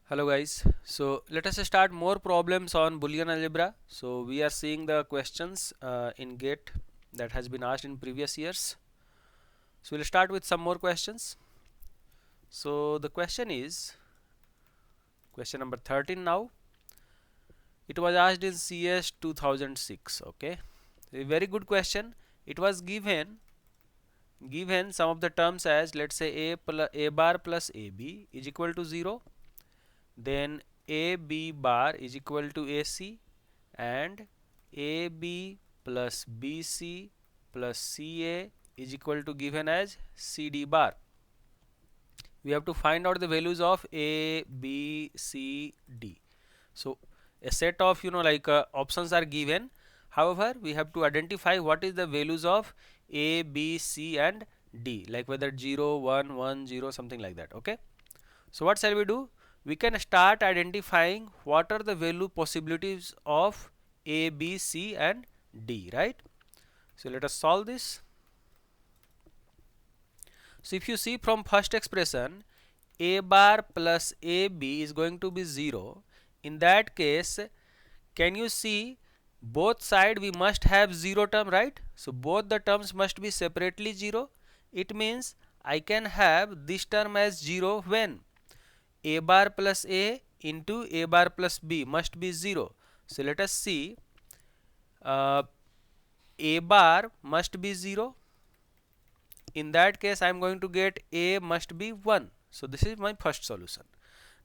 Hello guys, so let us start more problems on Boolean Algebra. So we are seeing the questions in GATE that has been asked in previous years. So we'll start with some more questions. So the question is question number 13 now. It was asked in CS 2006. Okay, a very good question. It was given some of the terms as, let's say, a bar plus ab is equal to 0, then AB bar is equal to AC, and AB plus BC plus CA is equal to given as CD bar. We have to find out the values of A, B, C, D. So a set of options are given. However, we have to identify what is the values of A, B, C and D, like whether 0, 1, 1, 0, something like that. Okay. So what shall we do? We can start identifying what are the value possibilities of A, B, C and D, right? So let us solve this. So if you see from first expression, A bar plus AB is going to be 0. In that case, can you see both side we must have 0 term, right? So both the terms must be separately 0. It means I can have this term as 0 when A bar plus A into A bar plus B must be 0. So let us see, A bar must be 0. In that case I am going to get A must be 1. So this is my first solution.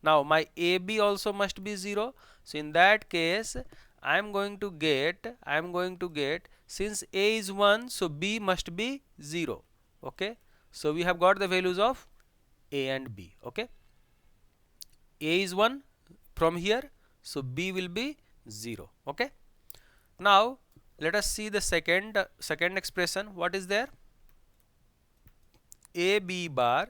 Now my AB also must be 0. So in that case I am going to get since A is 1, so B must be 0. Okay. So we have got the values of A and B. Okay. A is 1 from here, so B will be 0. Okay. Now let us see the second expression. What is there? AB bar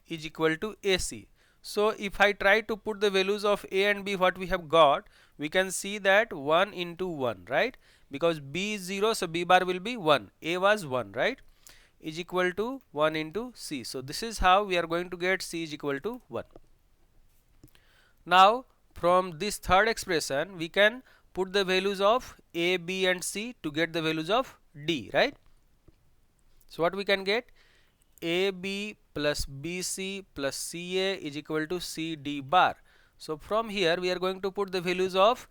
is equal to AC. So if I try to put the values of A and B, what we have got, we can see that 1 into 1, right? Because B is 0, so B bar will be 1. A was 1, right? Is equal to 1 into C. So this is how we are going to get C is equal to 1. Now from this third expression we can put the values of A, B and C to get the values of D, right? So what we can get? AB plus BC plus CA is equal to CD bar. So from here we are going to put the values of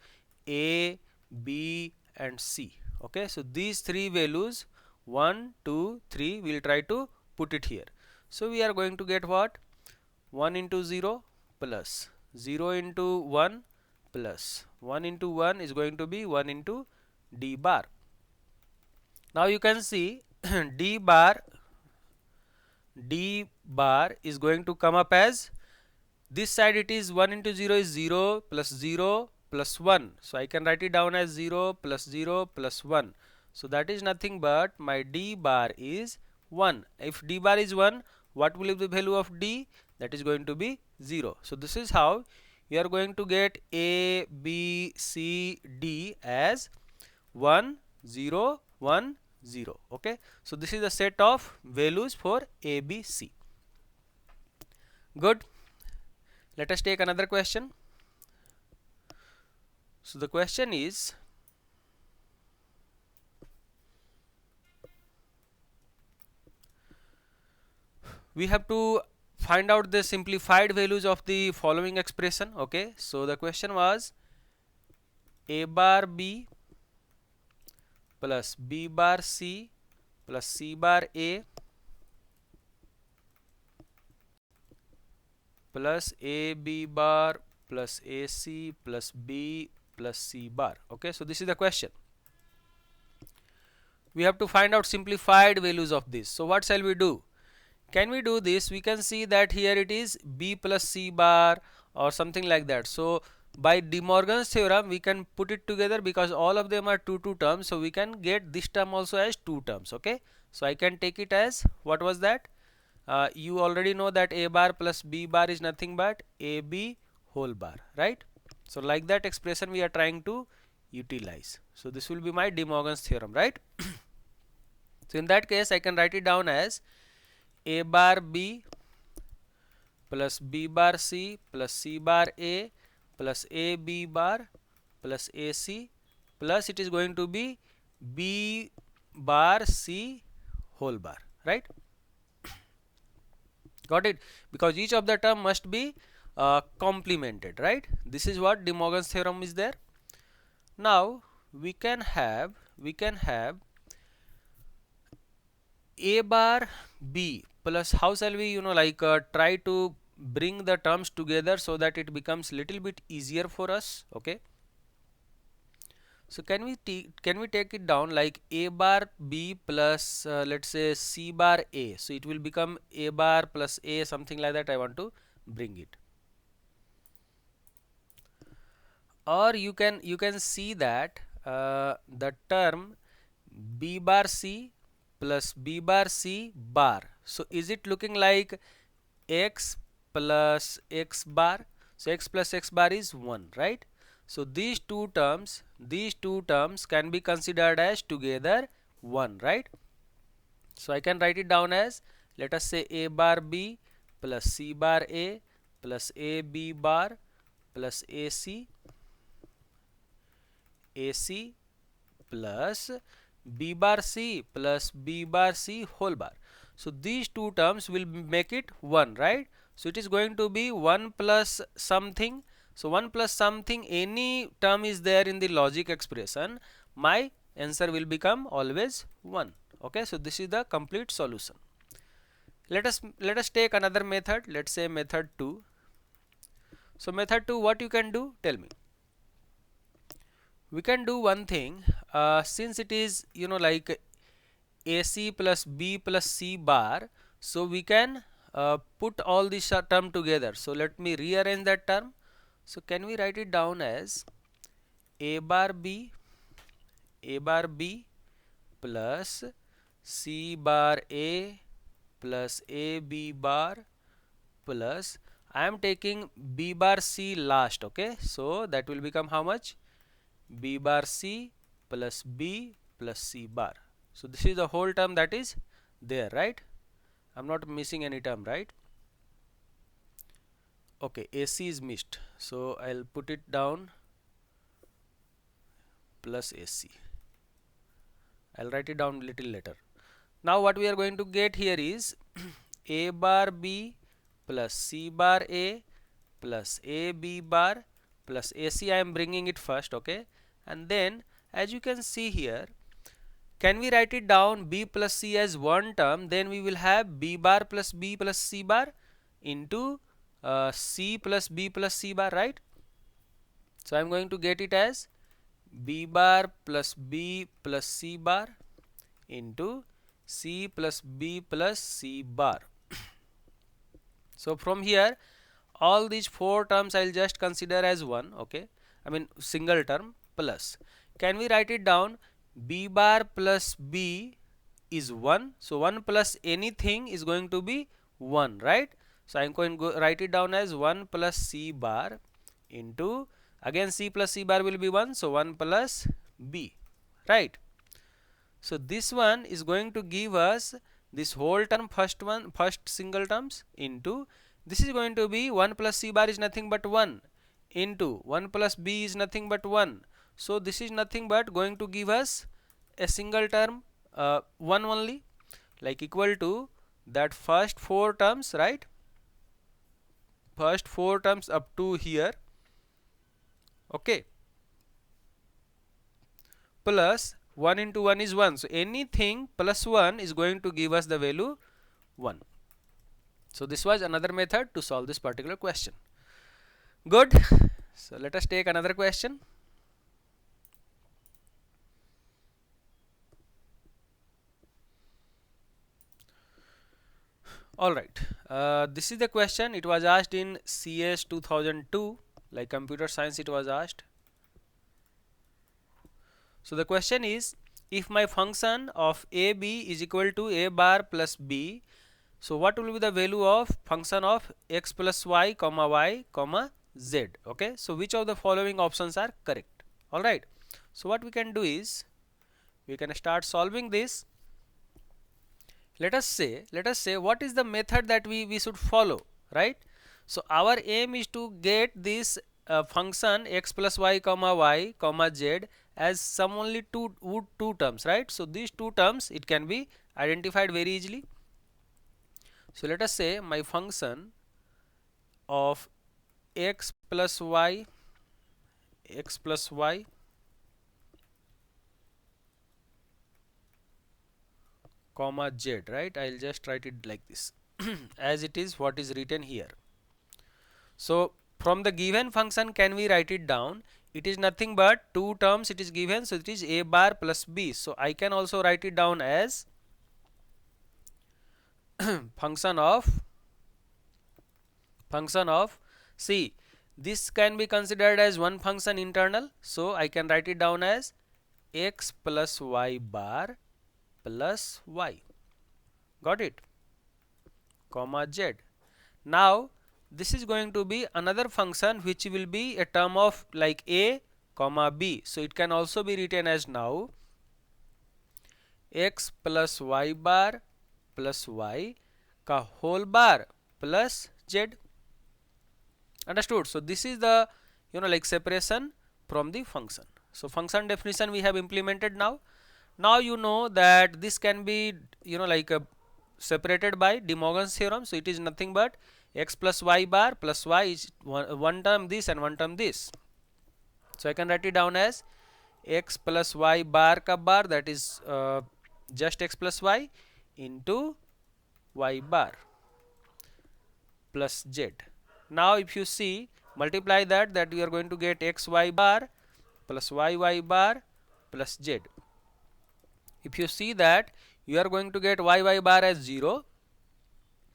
A, B and C. Okay, so these three values 1, 2, 3 we will try to put it here. So we are going to get what? 1 into 0 plus 0 into 1 plus 1 into 1 is going to be 1 into D bar. Now you can see D bar is going to come up as, this side it is 1 into 0 is 0 plus 1. So I can write it down as 0 plus 1. So that is nothing but my D bar is 1. If D bar is 1, what will be the value of D? That is going to be 0. So this is how you are going to get A, B, C, D as 1, 0, 1, 0. Okay. So this is the set of values for A, B, C. Good. Let us take another question. So the question is, we have to find out the simplified values of the following expression. Okay. So the question was A bar B plus B bar C plus C bar A plus AB bar plus AC plus B plus C bar. Okay, so this is the question. We have to find out simplified values of this. So what shall we do? Can we do this? We can see that here it is B plus C bar or something like that. So by De Morgan's theorem we can put it together because all of them are 2 terms. So we can get this term also as 2 terms. Okay, so I can take it as, what was that? You already know that A bar plus B bar is nothing but AB whole bar, right? So like that expression we are trying to utilize. So this will be my De Morgan's theorem, right? So in that case I can write it down as A bar B plus b bar c plus c bar a plus a b bar plus ac plus it is going to be b bar c whole bar, right? Got it? Because each of the term must be complemented, right? This is what De Morgan's theorem is there. Now we can have a bar b plus, how shall we try to bring the terms together so that it becomes little bit easier for us. Okay, so can we take it down like a bar b plus let's say c bar a, so it will become a bar plus a, something like that. I want to bring it. Or you can see that the term b bar c plus b bar c bar, so is it looking like x plus x bar? So x plus x bar is 1, right? So these two terms can be considered as together 1, right? So I can write it down as, let us say, a bar b plus c bar a plus a b bar plus ac plus b bar c plus b bar c whole bar. So these two terms will make it 1, right? So it is going to be 1 plus something. So 1 plus something, any term is there in the logic expression, my answer will become always 1. Okay, so this is the complete solution. Let us take another method. Let's say method 2. So method 2, what you can do? Tell me. We can do one thing, since it is like AC plus B plus C bar, so we can put all these term together. So let me rearrange that term. So can we write it down as a bar b plus c bar a plus a b bar plus, I am taking b bar c last. Okay, so that will become how much? B bar c plus b plus c bar. So this is the whole term that is there, right? I'm not missing any term, right? Okay, AC is missed, so I'll put it down plus AC. I'll write it down little later. Now what we are going to get here is a bar b plus c bar a plus a b bar plus AC. I am bringing it first, okay? And then as you can see here, can we write it down b plus c as one term? Then we will have b bar plus b plus c bar into c plus b plus c bar, right? So I am going to get it as b bar plus b plus c bar into c plus b plus c bar. So from here, all these four terms I'll just consider as one, okay? I mean single term plus. Can we write it down? B bar plus b is 1. So 1 plus anything is going to be 1, right? So I'm going to write it down as 1 plus c bar into, again c plus c bar will be 1, so 1 plus b, right? So this one is going to give us this whole term, first single terms, into, this is going to be 1 plus c bar is nothing but 1 into 1 plus b is nothing but 1. So this is nothing but going to give us a single term 1 only, like equal to that first 4 terms, right? First 4 terms up to here, okay, plus 1 into 1 is 1. So anything plus 1 is going to give us the value 1. So this was another method to solve this particular question. Good. So let us take another question. Alright, this is the question. It was asked in CS 2002, like computer science it was asked. So the question is, if my function of ab is equal to a bar plus b, so what will be the value of function of x plus y comma z? Okay, so which of the following options are correct? Alright, so what we can do is, we can start solving this. Let us say what is the method that we should follow, right? So our aim is to get this function x plus y comma z as some only two terms, right? So these two terms, it can be identified very easily. So let us say my function of x plus y comma z, right? I'll just write it like this as it is what is written here. So from the given function, can we write it down? It is nothing but two terms it is given, so it is a bar plus b. So I can also write it down as function of see, this can be considered as one function internal, so I can write it down as x plus y bar plus y, got it, comma z. Now this is going to be another function which will be a term of like a comma b, so it can also be written as now x plus y bar plus y का whole bar plus z. Understood? So this is the like separation from the function. So function definition we have implemented now. Now you know that this can be like separated by De Morgan's theorem. So it is nothing but x plus y bar plus y is one term this and one term this. So I can write it down as x plus y bar ka bar, that is just x plus y into y bar plus z. Now if you see, multiply that you are going to get x y bar plus y bar plus z. If you see that, you are going to get y bar as 0,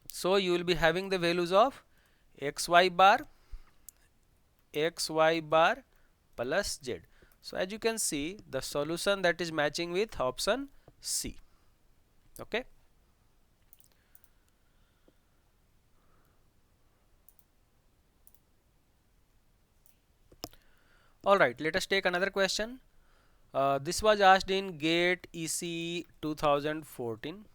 so you will be having the values of x y bar plus z. So as you can see, the solution that is matching with option C. Okay. Alright, let us take another question. This was asked in GATE ECE 2014.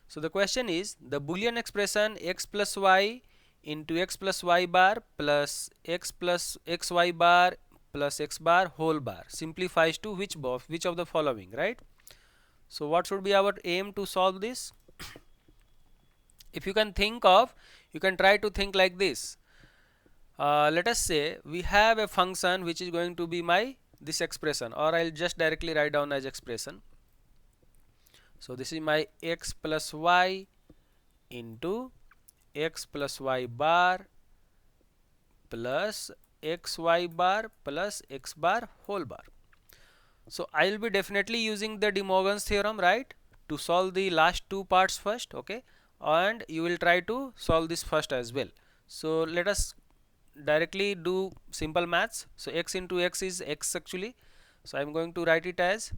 So the question is, the Boolean expression x plus y into x plus y bar plus x plus xy bar plus x bar whole bar simplifies to which of the following, right? So what should be our aim to solve this? If you can think of, you can try to think like this. Let us say we have a function which is going to be this expression, or I'll just directly write down as expression. So this is my x plus y into x plus y bar plus xy bar plus x bar whole bar. So I will be definitely using the De Morgan's theorem, right, to solve the last two parts first, okay, and you will try to solve this first as well. So let us directly do simple maths. So x into x is x actually, so I'm going to write it as,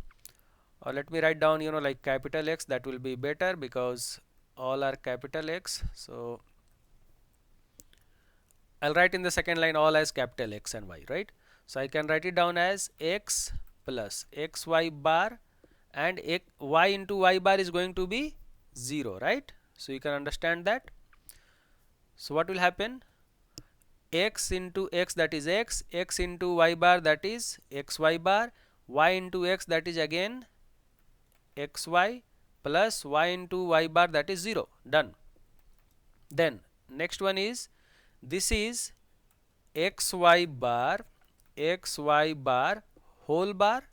or let me write down like capital X, that will be better because all are capital X. So I'll write in the second line all as capital X and Y, right? So I can write it down as x plus xy bar, and y into y bar is going to be 0, right? So you can understand that. So what will happen? X into x, that is x into y bar, that is xy bar, y into x, that is again xy, plus y into y bar, that is 0. Done. Then next one is, this is xy bar whole bar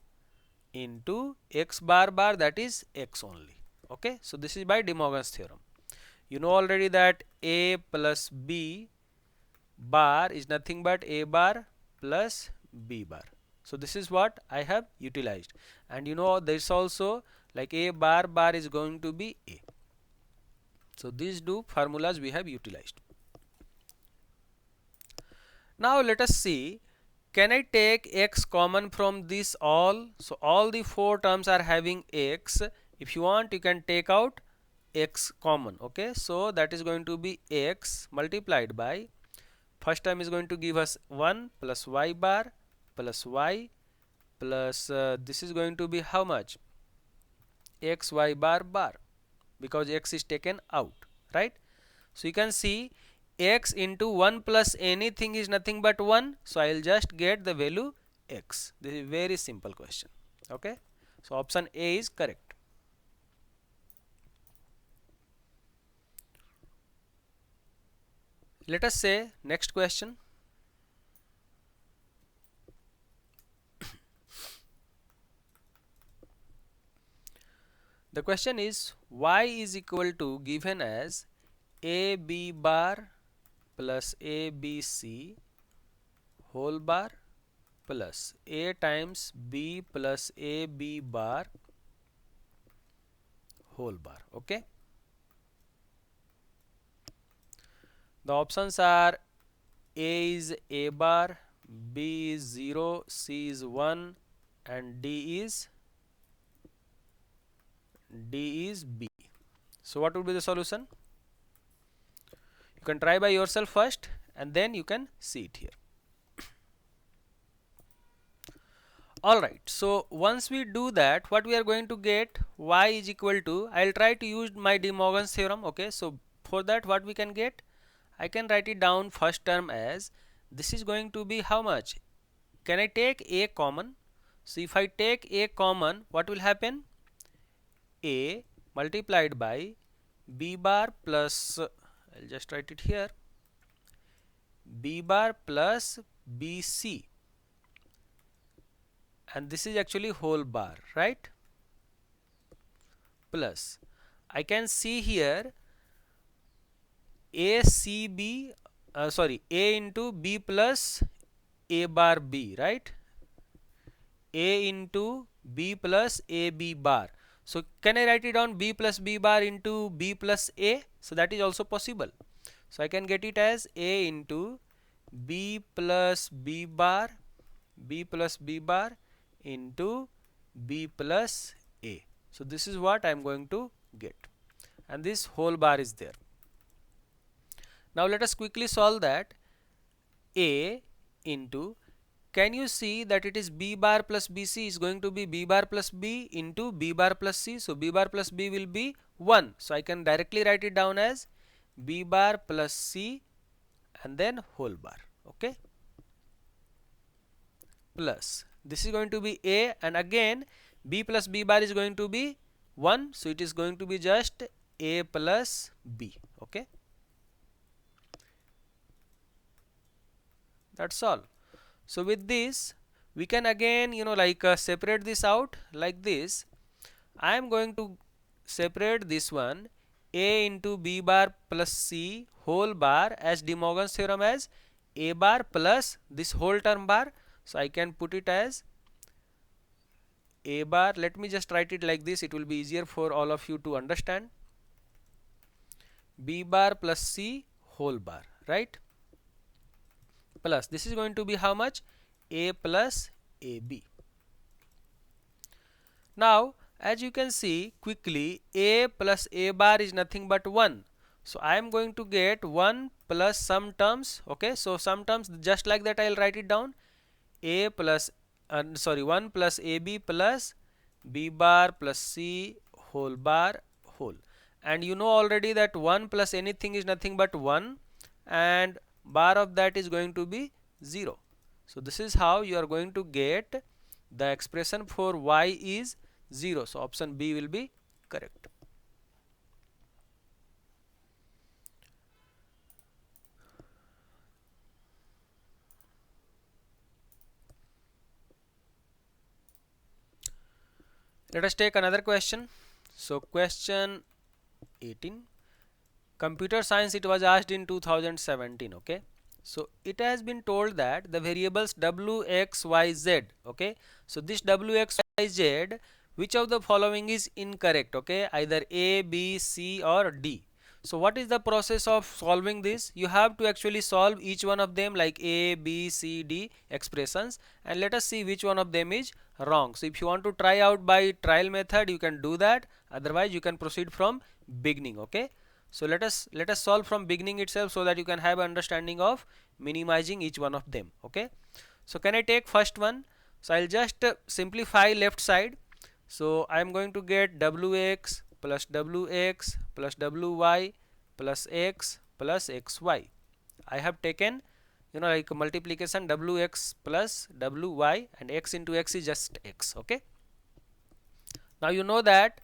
into x bar, that is x only. Okay, so this is by De Morgan's theorem. You know already that a plus b bar is nothing but a bar plus b bar. So this is what I have utilized, and there is also like a bar is going to be a. So these two formulas we have utilized. Now let us see, can I take x common from this all? So all the four terms are having x. If you want, you can take out x common. Okay, so that is going to be x multiplied by, first term is going to give us 1 plus y bar plus y plus this is going to be how much? X y bar, because x is taken out, right? So you can see x into 1 plus anything is nothing but 1, so I will just get the value x. This is very simple question. Okay, so option A is correct. Let us say next question. The question is y is equal to given as ab bar plus abc whole bar plus a times b plus ab bar whole bar. Okay, the options are a is a bar, b is 0, c is 1 and d is b. So what would be the solution? You can try by yourself first and then you can see it here. Alright, so once we do that, what we are going to get, y is equal to, I will try to use my De Morgan's theorem. Okay, so for that what we can get, I can write it down first term as, this is going to be how much? Can I take a common? So if I take a common, what will happen? A multiplied by b bar plus, I'll just write it here, b bar plus bc, and this is actually whole bar, right? Plus I can see here acb, a into b plus a bar b, right? A into b plus ab bar. So can I write it down b plus b bar into b plus a? So that is also possible. So I can get it as a into b plus b bar into b plus a. So this is what I am going to get, and this whole bar is there. Now let us quickly solve that. A into, can you see that it is b bar plus bc is going to be b bar plus b into b bar plus c. So b bar plus b will be 1. So I can directly write it down as b bar plus c and then whole bar. Okay, plus this is going to be a, and again b plus b bar is going to be 1. So it is going to be just a plus b. Okay, that's all. So with this we can again separate this out like this. I am going to separate this one, a into b bar plus c whole bar, as De Morgan's theorem as a bar plus this whole term bar. So I can put it as a bar. Let me just write it like this, it will be easier for all of you to understand. B bar plus c whole bar, right? Plus this is going to be how much? A plus ab. Now as you can see quickly, a plus a bar is nothing but 1. So I am going to get 1 plus some terms. Okay, so some terms just like that I will write it down, a plus 1 plus ab plus b bar plus c whole bar whole, and you know already that 1 plus anything is nothing but 1 and bar of that is going to be 0. So this is how you are going to get the expression for y is 0. So option B will be correct. Let us take another question. So question 18, computer science, it was asked in 2017. Okay, so it has been told that the variables w, x, y, z. Okay, so this w, x, y, z, which of the following is incorrect? Okay, either a, b, c or d. So what is the process of solving this? You have to actually solve each one of them like a, b, c, d expressions, and let us see which one of them is wrong. So if you want to try out by trial method, you can do that. Otherwise you can proceed from beginning. Okay, so let us solve from beginning itself so that you can have understanding of minimizing each one of them. Okay, so can I take first one? So I'll just simplify left side. So I am going to get wx plus wy plus x plus xy. I have taken, you know, like multiplication wx plus wy, and x into x is just x. Okay, now you know that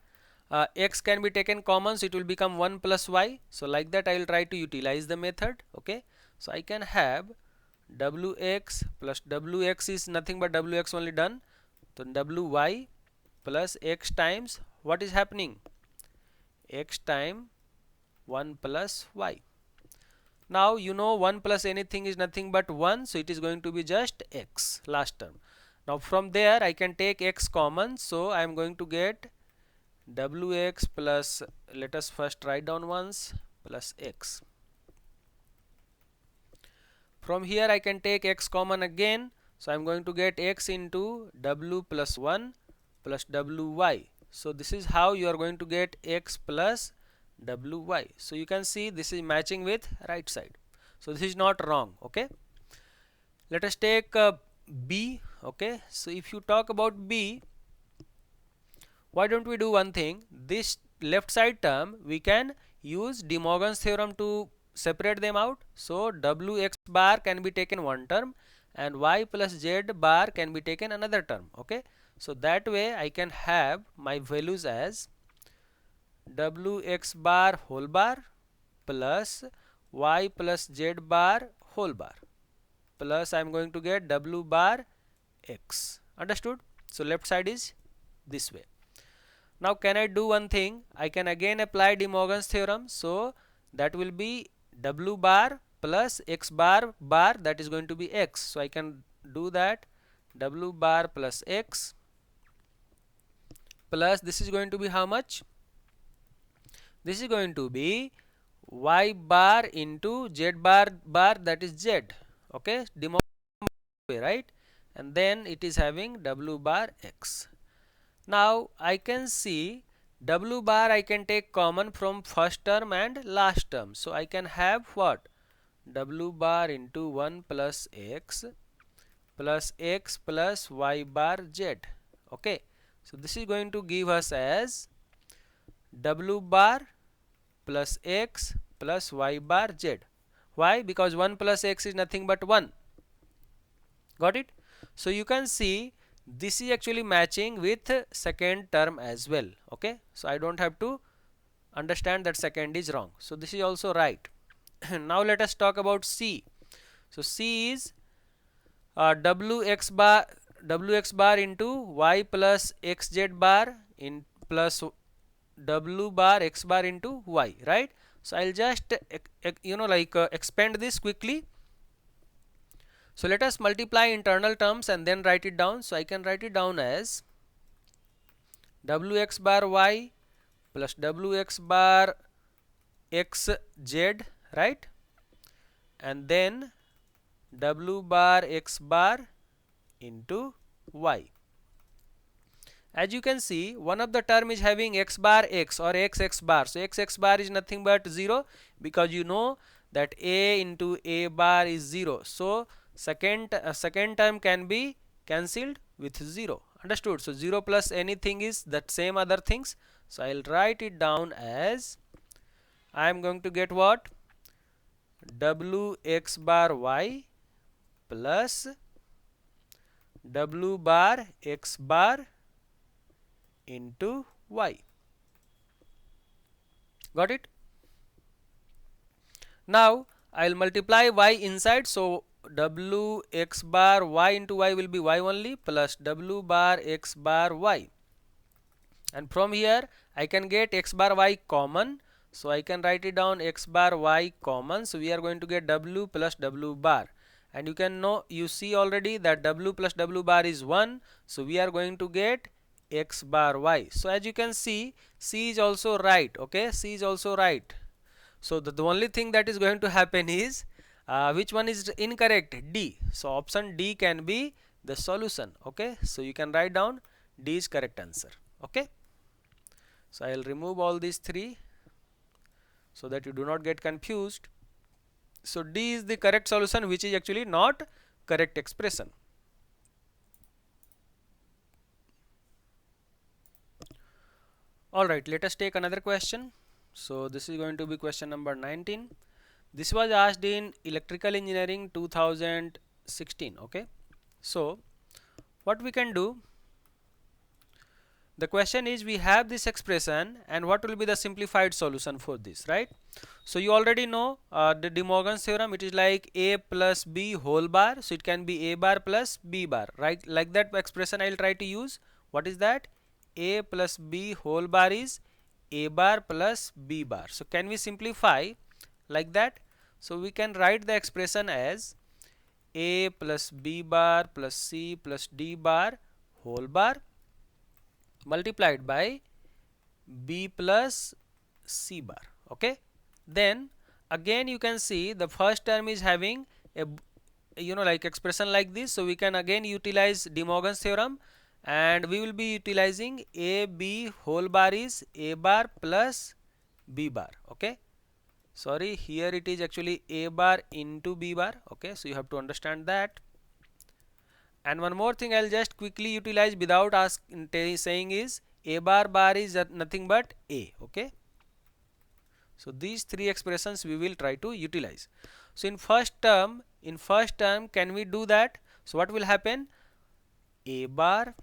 x can be taken common, so it will become 1 plus y. So like that I will try to utilize the method. Okay, so I can have wx plus wx is nothing but wx only done, so wy plus x times what is happening, x time 1 plus y. Now you know 1 plus anything is nothing but 1, so it is going to be just x last term. Now from there I can take x common, so I am going to get wx plus, let us first write down once, plus x. From here I can take x common again, so I am going to get x into w plus 1 plus wy. So this is how you are going to get x plus wy. So you can see this is matching with right side, so this is not wrong. Okay, let us take b. Okay, so if you talk about b, why don't we do one thing, this left side term we can use De Morgan's theorem to separate them out. So wx bar can be taken one term and y plus z bar can be taken another term. Okay, so that way I can have my values as wx bar whole bar plus y plus z bar whole bar plus I am going to get w bar x. Understood? So left side is this way. Now can I do one thing, I can again apply De Morgan's theorem, so that will be w bar plus x bar bar, that is going to be x. So I can do that, w bar plus x plus this is going to be how much, this is going to be y bar into z bar bar, that is z. Okay, De Morgan way, right, and then it is having w bar x. Now I can see w bar I can take common from first term and last term, so I can have what, w bar into 1 plus x plus y bar z. Okay, so this is going to give us as w bar plus x plus y bar z. Why? Because 1 plus x is nothing but 1. Got it? So you can see this is actually matching with second term as well. Okay, so I don't have to understand that second is wrong, so this is also right. Now let us talk about c. So c is wx bar into y plus xz bar in plus w bar x bar into y, right? So I'll just you know, like expand this quickly. So let us multiply internal terms and then write it down. So I can write it down as wx bar y plus wx bar xz, right, and then w bar x bar into y. As you can see, one of the term is having x bar x or x bar. So x bar is nothing but 0, because you know that a into a bar is 0. So second term can be cancelled with 0. Understood? So 0 plus anything is that same other things. So I'll write it down as, I am going to get what, wx bar y plus w bar x bar into y. Got it? Now I'll multiply y inside, so w x bar y into y will be y only plus w bar x bar y, and from here I can get x bar y common, so I can write it down x bar y common. So we are going to get w plus w bar, and you can know, you see already that w plus w bar is 1, so we are going to get x bar y. So as you can see, c is also right. Okay, c is also right. So the only thing that is going to happen is which one is incorrect, D. So option D can be the solution. Okay, so you can write down D is correct answer. Okay, so I will remove all these three so that you do not get confused. So D is the correct solution, which is actually not correct expression. Alright, let us take another question. So this is going to be question number 19. This was asked in Electrical Engineering 2016. Okay, so what we can do, the question is we have this expression and what will be the simplified solution for this, right? So you already know the De Morgan's theorem, it is like a plus b whole bar, so it can be a bar plus b bar, right? Like that expression I will try to use. What is that? A plus b whole bar is a bar plus b bar. So can we simplify like that? So we can write the expression as a plus b bar plus c plus d bar whole bar multiplied by b plus c bar. Okay, then again you can see the first term is having a like expression like this, so we can again utilize De Morgan's theorem and we will be utilizing a b whole bar is a bar plus b bar. Okay, sorry, here it is actually a bar into b bar. Okay, so you have to understand that. And one more thing I'll just quickly utilize without saying is a bar is nothing but a. Okay, so these three expressions we will try to utilize. So in first term can we do that? So what will happen? A bar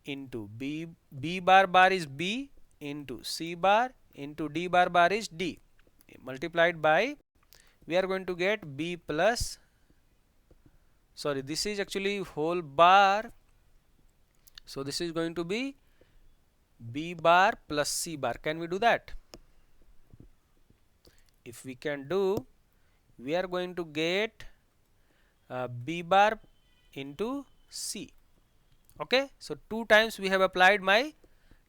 into b bar is b into c bar into d bar is d multiplied by, we are going to get b plus, sorry, this is actually whole bar, so this is going to be b bar plus c bar. Can we do that? If we can do, we are going to get b bar into c. Okay, so two times we have applied my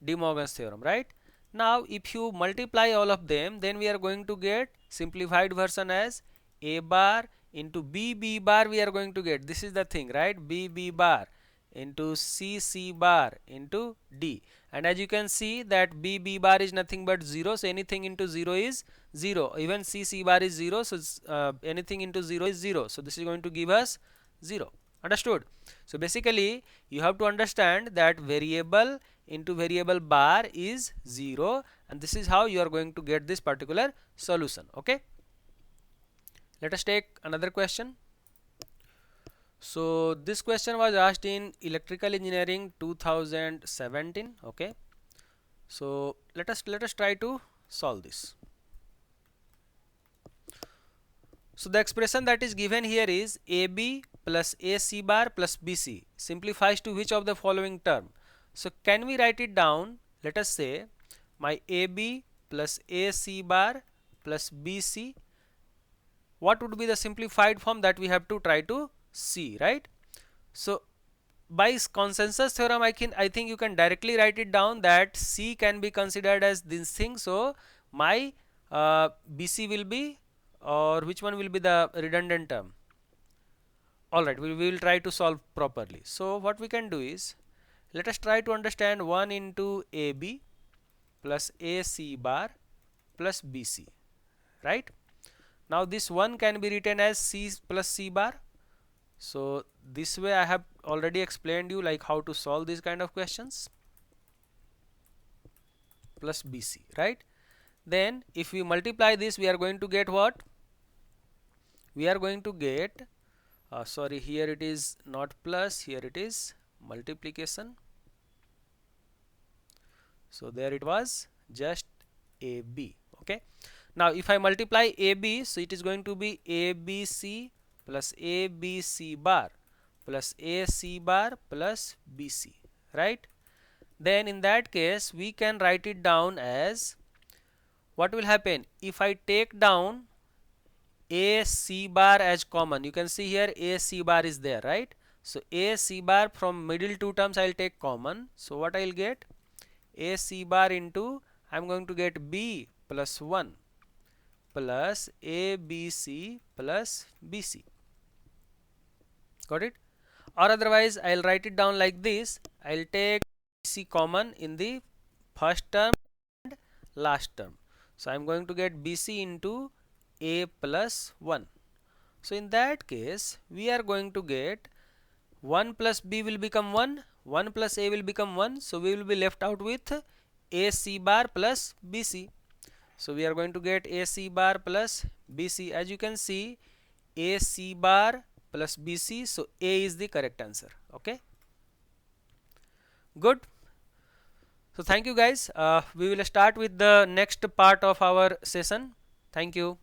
De Morgan's theorem, right? Now if you multiply all of them, then we are going to get simplified version as a bar into b bar, we are going to get, this is the thing, right, b bar into c bar into d, and as you can see that b bar is nothing but 0, so anything into 0 is 0, even c bar is 0, so anything into 0 is 0, so this is going to give us 0. Understood? So basically you have to understand that variable into variable bar is 0, and this is how you are going to get this particular solution. Okay, let us take another question. So this question was asked in Electrical Engineering 2017. Okay, so let us try to solve this. So the expression that is given here is AB plus AC bar plus BC simplifies to which of the following term? So can we write it down? Let us say my AB plus AC bar plus BC, what would be the simplified form that we have to try to see, right? So by consensus theorem I think you can directly write it down that C can be considered as this thing, so my BC will be, or which one will be the redundant term? Alright, we will try to solve properly. So what we can do is, let us try to understand 1 into AB plus AC bar plus BC, right? Now this 1 can be written as C plus C bar. So this way I have already explained you like how to solve these kind of questions, plus BC, right? Then if we multiply this, we are going to get what? We are going to get, sorry, here it is not plus, here it is multiplication. So there it was just AB. Okay, now if I multiply AB, so it is going to be ABC plus ABC bar plus AC bar plus BC, right? Then in that case we can write it down as, what will happen if I take down AC bar as common? You can see here AC bar is there, right? So AC bar from middle two terms I will take common, so what I will get? AC bar into, I am going to get B plus 1 plus ABC plus BC. Got it? Or otherwise I will write it down like this, I will take BC common in the first term and last term. So I am going to get BC into A plus 1. So in that case we are going to get 1 plus B will become 1, 1 plus A will become 1, so we will be left out with AC bar plus BC. So we are going to get AC bar plus BC. As you can see, AC bar plus BC, so A is the correct answer. Okay, good. So thank you guys. We will start with the next part of our session. Thank you.